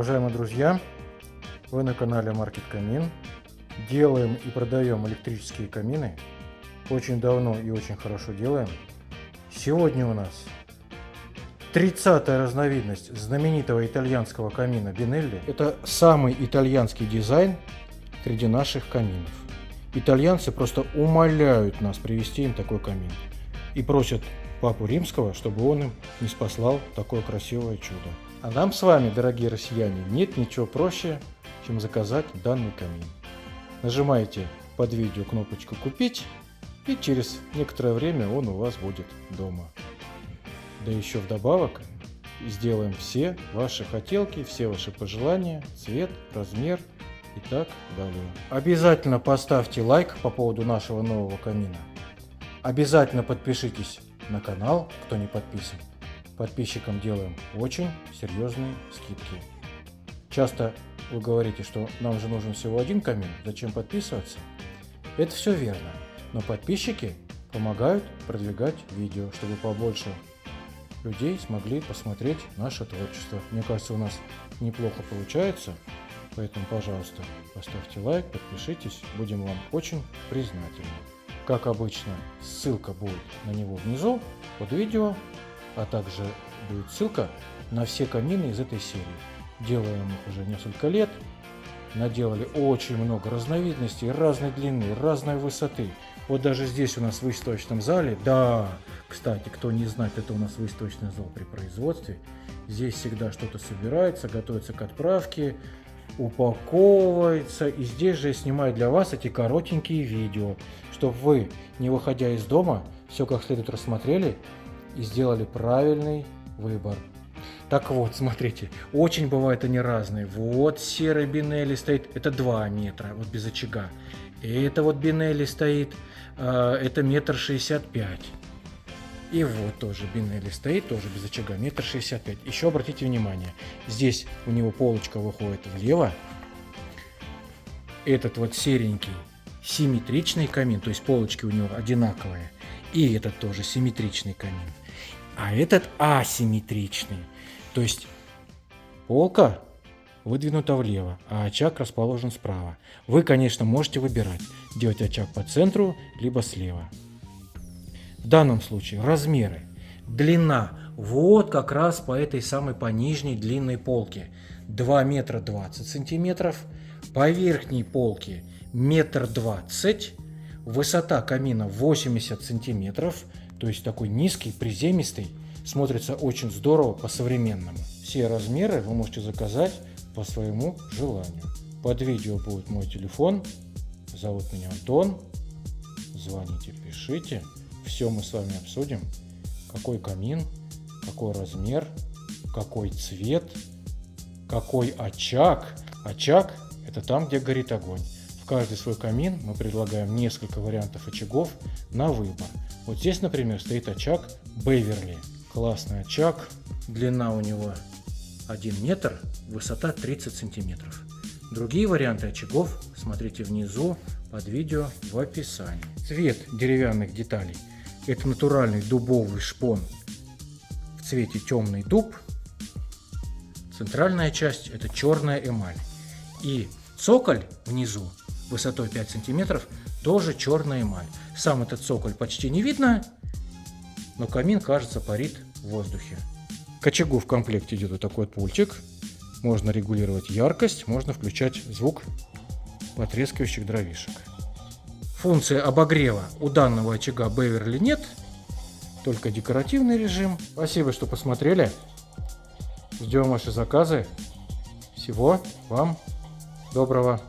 Уважаемые друзья, вы на канале Маркет Камин. Делаем и продаем электрические камины. Очень давно и очень хорошо делаем. Сегодня у нас 30-я разновидность знаменитого итальянского камина Бинелли. Это самый итальянский дизайн среди наших каминов. Итальянцы просто умоляют нас привезти им такой камин. И просят Папу Римского, чтобы он им не спаслал такое красивое чудо. А нам с вами, дорогие россияне, нет ничего проще, чем заказать данный камин. Нажимаете под видео кнопочку «Купить», и через некоторое время он у вас будет дома. Да еще вдобавок сделаем все ваши хотелки, все ваши пожелания, цвет, размер и так далее. Обязательно поставьте лайк по поводу нашего нового камина. Обязательно подпишитесь на канал, кто не подписан. Подписчикам делаем очень серьезные скидки. Часто вы говорите, что нам же нужен всего один камин, зачем подписываться? Это все верно, но подписчики помогают продвигать видео, чтобы побольше людей смогли посмотреть наше творчество. Мне кажется, у нас неплохо получается, поэтому, пожалуйста, поставьте лайк, подпишитесь, будем вам очень признательны. Как обычно, ссылка будет на него внизу под видео, а также будет ссылка на все камины из этой серии. Делаем их уже несколько лет, наделали очень много разновидностей, разной длины, разной высоты. Вот даже здесь у нас в выставочном зале, да, кстати, кто не знает, это у нас выставочный зал при производстве. Здесь всегда что-то собирается, готовится к отправке, упаковывается. И здесь же я снимаю для вас эти коротенькие видео, чтобы вы, не выходя из дома, все как следует рассмотрели и сделали правильный выбор. Так вот, смотрите, очень бывают они разные. Вот серый Бинелли стоит, это 2 метра, вот без очага. Это вот Бинелли стоит, это 1,65 м. И вот тоже Бинелли стоит, тоже без очага, 1,65 м. Еще обратите внимание, здесь у него полочка выходит влево. Этот вот серенький симметричный камин, то есть полочки у него одинаковые. И этот тоже симметричный камин. А этот асимметричный. То есть полка выдвинута влево, а очаг расположен справа. Вы, конечно, можете выбирать, делать очаг по центру, либо слева. В данном случае размеры. Длина вот как раз по этой самой по нижней длинной полке 2 метра 20 сантиметров. По верхней полке 1,20 м. Высота камина 80 сантиметров. То есть такой низкий, приземистый. Смотрится очень здорово по-современному. Все размеры вы можете заказать по своему желанию. Под видео будет мой телефон. Зовут меня Антон. Звоните, пишите. Все мы с вами обсудим. Какой камин, какой размер, какой цвет, какой очаг. Очаг – это там, где горит огонь. В каждый свой камин мы предлагаем несколько вариантов очагов на выбор. Вот здесь, например, стоит очаг Беверли. Классный очаг. Длина у него 1 метр, высота 30 сантиметров. Другие варианты очагов смотрите внизу под видео в описании. Цвет деревянных деталей – это натуральный дубовый шпон в цвете темный дуб. Центральная часть – это черная эмаль. И цоколь внизу высотой 5 сантиметров тоже черная эмаль. Сам этот цоколь почти не видно, но камин, кажется, парит в воздухе. К очагу в комплекте идет вот такой вот пультик. Можно регулировать яркость, можно включать звук потрескивающих дровишек. Функции обогрева у данного очага Беверли нет, только декоративный режим. Спасибо, что посмотрели. Ждем ваши заказы. Всего вам доброго.